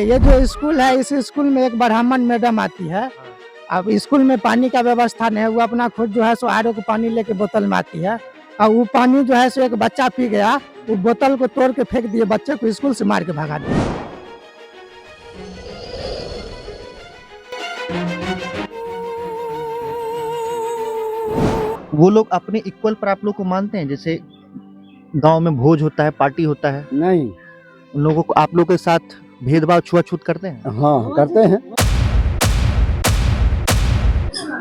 ये जो स्कूल है, इस स्कूल में एक ब्राह्मण मैडम आती है। अब स्कूल में पानी का व्यवस्था नहीं है, वो अपना खुद जो है सो आरओ को पानी लेके बोतल में आती है। और वो पानी जो है सो एक बच्चा पी गया, वो बोतल को तोड़ के फेंक दिए, बच्चे को स्कूल से मार के भगा दिया। वो लोग अपने इक्वल पर आप लोग को मानते हैं? जैसे गांव में भोज होता है, पार्टी होता है, नहीं। उन लोगों को आप लोग के साथ भेदभाव, छुआछूत करते हैं? हाँ, करते हैं।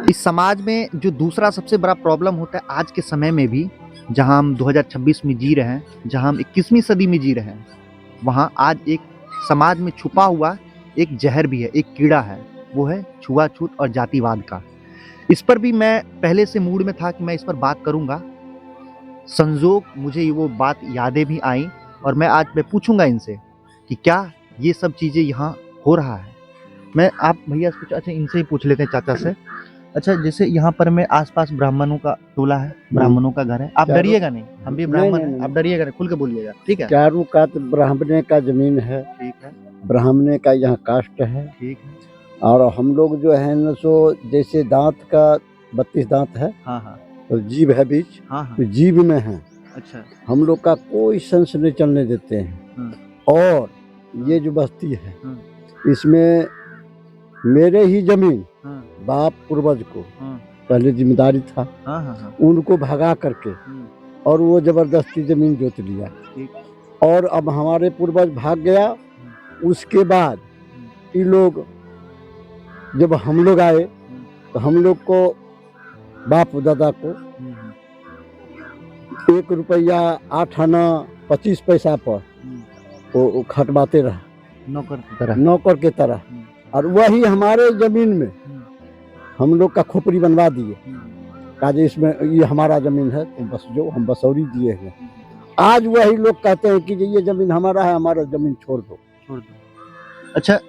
इस समाज में जो दूसरा सबसे बड़ा प्रॉब्लम होता है आज के समय में भी, जहां हम 2026 में जी रहे हैं, जहां हम 21वीं सदी में जी रहे हैं, वहां आज एक समाज में छुपा हुआ एक जहर भी है, एक कीड़ा है, वो है छुआछूत और जातिवाद का। इस पर भी मैं पहले से मूड में था कि मैं इस पर बात करूंगा। संजोग मुझे वो बात यादें भी आई और मैं पूछूंगा इनसे कि क्या ये सब चीजें यहाँ हो रहा है। मैं आप भैया कुछ अच्छा इनसे ही पूछ लेते हैं, चाचा से। अच्छा, जैसे यहाँ पर मैं आसपास ब्राह्मणों का टोला है, ब्राह्मणों का घर है, आप डरिएगा नहीं, हम भी ब्राह्मण हैं, आप डरिएगा नहीं, खुल के बोलिएगा, ठीक है? चारों का तो ब्राह्मणे का जमीन है, ठीक है, ब्राह्मणे का यहाँ कास्ट है, ठीक है। और हम लोग जो है न सो जैसे दांत का 32 दांत है, हाँ हाँ तो जीभ है बीच, हाँ हाँ। तो जीभ में है। अच्छा। हम लोग का कोई सेंस नहीं चलने देते हैं। और ये जो बस्ती है, इसमें मेरे ही जमीन बाप पूर्वज को पहले जिम्मेदारी था, उनको भगा करके और वो जबरदस्ती जमीन जोत लिया। और अब हमारे पूर्वज भाग गया, उसके बाद ये लोग जब हम लोग आए तो हम लोग को बाप दादा को 1 रुपया 8 आना 25 पैसा पर वो खटवाते रहा, नौकर के तरह। और वही हमारे जमीन में हम लोग का खोपड़ी बनवा दिए, कहा इसमें ये हमारा जमीन है, तो बस जो हम बसौरी दिए हैं। आज वही लोग कहते हैं कि ये जमीन हमारा है, हमारा जमीन छोड़ दो। अच्छा,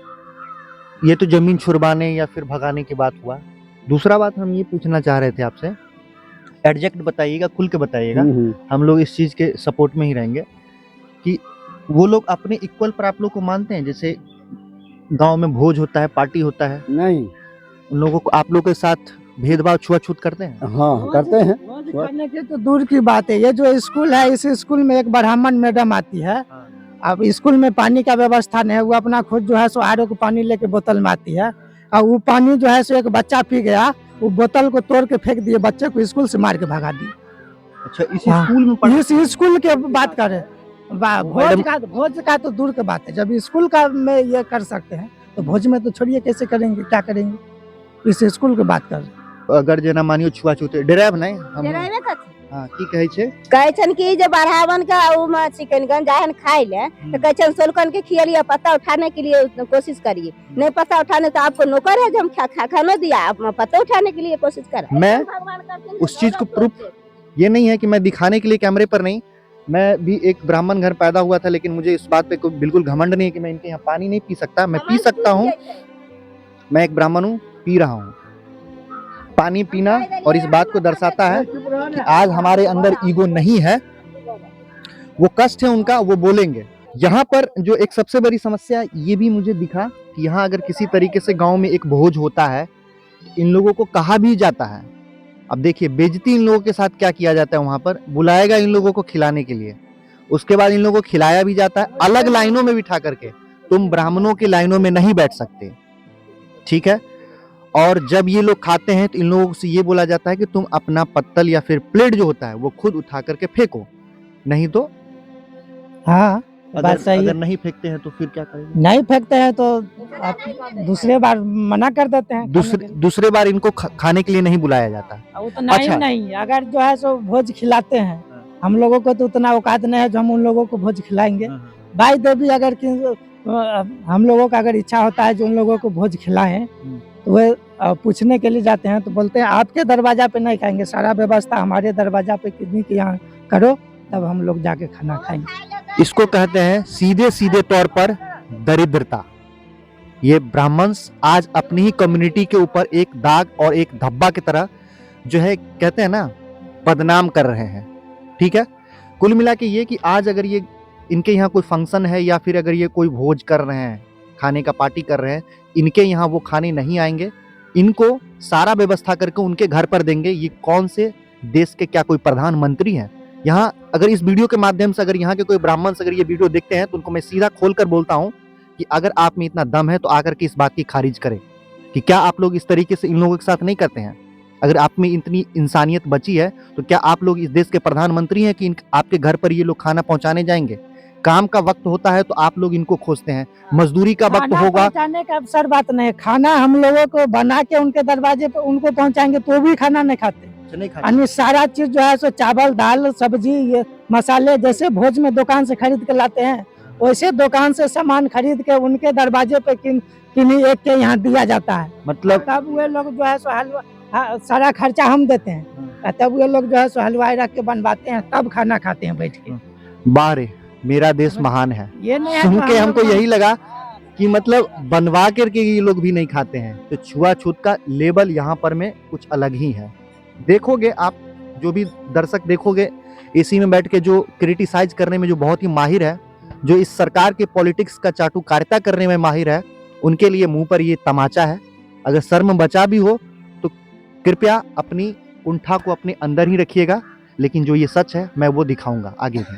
ये तो जमीन छुड़वाने या फिर भगाने की बात हुआ। दूसरा बात हम ये पूछना चाह रहे थे आपसे, एडजेक्ट बताइएगा, खुल के बताइएगा, हम लोग इस चीज के सपोर्ट में ही रहेंगे कि वो लोग अपने इक्वल पर आप लोग को मानते हैं? जैसे गांव में भोज होता है, पार्टी होता है, नहीं, उन लोगों को आप लोग के साथ भेदभाव, छुआछूत करते हैं? हाँ, करते हैं। करने की तो दूर की बात है। ये जो स्कूल है, इस स्कूल में एक ब्राह्मण मैडम आती है। अब स्कूल में पानी का व्यवस्था नहीं है, वो अपना खुद जो है सो आरओ को पानी लेके बोतल में आती है। और वो पानी जो है सो एक बच्चा पी गया, वो बोतल को तोड़ के फेंक दिए, बच्चे को स्कूल से मार के भगा दिए। अच्छा, इस स्कूल में इस स्कूल के बात करें, भोज का तो दूर की बात है। जब स्कूल का में ये कर सकते हैं तो भोज में तो छोड़िए, कैसे करेंगे, क्या करेंगे? इस स्कूल की बात कर। अगर जेना मानियो छुआछूत डराब नहीं हम हां की कहै छन कि जे बढ़ावन का उ में चिकन गन जाहन खाइ ले तो कहै छन सोलकन के खियलिए, पत्ता उठाने के लिए कोशिश करिए। नहीं पत्ता उठाने तो आपको नौकर है, जो हम खाना दिया, आप पत्ता उठाने के लिए कोशिश कर। मैं उस चीज को प्रूफ ये नहीं है कि मैं दिखाने के लिए कैमरे पर नहीं, मैं भी एक ब्राह्मण घर पैदा हुआ था, लेकिन मुझे इस बात पे कोई बिल्कुल घमंड नहीं है कि मैं इनके यहाँ पानी नहीं पी सकता। मैं पी सकता हूँ, मैं एक ब्राह्मण हूँ, पी रहा हूँ। पानी पीना और इस बात को दर्शाता है कि आज हमारे अंदर ईगो नहीं है, वो कष्ट है उनका, वो बोलेंगे। यहाँ पर जो एक सबसे बड़ी समस्या ये भी मुझे दिखा कि यहाँ अगर किसी तरीके से गांव में एक भोज होता है, इन लोगों को कहा भी जाता है। अब देखिए बेइज्जती इन लोगों के साथ क्या किया जाता है, वहां पर बुलाएगा इन लोगों को खिलाने के लिए, उसके बाद इन लोगों को खिलाया भी जाता है, अलग लाइनों में बिठा करके, तुम ब्राह्मणों की लाइनों में नहीं बैठ सकते, ठीक है? और जब ये लोग खाते हैं तो इन लोगों से ये बोला जाता है कि तुम अपना पत्तल या फिर प्लेट जो होता है वो खुद उठा करके फेंको, नहीं तो हाँ, बात सही है। अगर नहीं फेंकते हैं तो फिर क्या करेंगे? नहीं फेंकते हैं तो आप दूसरे बार मना कर देते हैं। दूसरे बार इनको खाने के लिए नहीं बुलाया जाता। वो तो नहीं, नहीं, अगर जो है सो भोज खिलाते हैं, हम लोगों को तो उतना औकात नहीं है जो हम उन लोगों को भोज खिलाएंगे। भाई देवी अगर हम लोगों का अगर इच्छा होता है जो उन लोगों को भोज खिलाएं, तो वे पूछने के लिए जाते हैं, तो बोलते हैं आपके दरवाजा पे नहीं खाएंगे, सारा व्यवस्था हमारे दरवाजा पे कितनी के यहाँ करो, तब हम लोग जाके खाना खाएंगे। इसको कहते हैं सीधे सीधे तौर पर दरिद्रता। ये ब्राह्मण्स आज अपनी ही कम्युनिटी के ऊपर एक दाग और एक धब्बा की तरह जो है कहते हैं ना, बदनाम कर रहे हैं, ठीक है? कुल मिला के ये कि आज अगर ये इनके यहाँ कोई फंक्शन है या फिर अगर ये कोई भोज कर रहे हैं, खाने का पार्टी कर रहे हैं, इनके यहाँ वो खाने नहीं आएंगे, इनको सारा व्यवस्था करके उनके घर पर देंगे। ये कौन से देश के क्या कोई प्रधानमंत्री हैं? यहाँ अगर इस वीडियो के माध्यम से अगर यहाँ के कोई ब्राह्मण से अगर ये वीडियो देखते हैं तो उनको मैं सीधा खोल कर बोलता हूँ कि अगर आप में इतना दम है तो आकर के इस बात की खारिज करें कि क्या आप लोग इस तरीके से इन लोगों के साथ नहीं करते हैं। अगर आप में इतनी इंसानियत बची है तो क्या आप लोग इस देश के प्रधानमंत्री हैं कि आपके घर पर ये लोग खाना पहुंचाने जाएंगे? काम का वक्त होता है तो आप लोग इनको खोजते हैं, मजदूरी का वक्त खाना होगा। पहुंचाने का अवसर बात नहीं, खाना हम लोगों को बना के उनके दरवाजे पे उनको पहुंचाएंगे तो भी खाना नहीं खाते। अन्य सारा चीज जो है सो चावल दाल सब्जी ये मसाले जैसे भोज में दुकान से खरीद के लाते हैं, वैसे दुकान से सामान खरीद के उनके दरवाजे पे किन्हीं एक के यहाँ दिया जाता है। मतलब तब वे लोग जो है सो हलवा सारा खर्चा हम देते हैं, तब वे लोग जो है सो हलवाई रख के बनवाते हैं, तब खाना खाते हैं बैठ के। बारे मेरा देश महान है, ये नहीं है सुन तो के हम हमको लोग- यही लगा कि मतलब बनवा करके ये लोग भी नहीं खाते हैं। तो छुआछूत का लेवल यहाँ पर में कुछ अलग ही है। देखोगे आप जो भी दर्शक देखोगे एसी में बैठ के जो क्रिटिसाइज करने में जो बहुत ही माहिर है, जो इस सरकार के पॉलिटिक्स का चाटुकारिता करने में माहिर है, उनके लिए मुंह पर ये तमाचा है। अगर शर्म बचा भी हो तो कृपया अपनी कुंठा को अपने अंदर ही रखिएगा, लेकिन जो ये सच है मैं वो दिखाऊंगा आगे भी।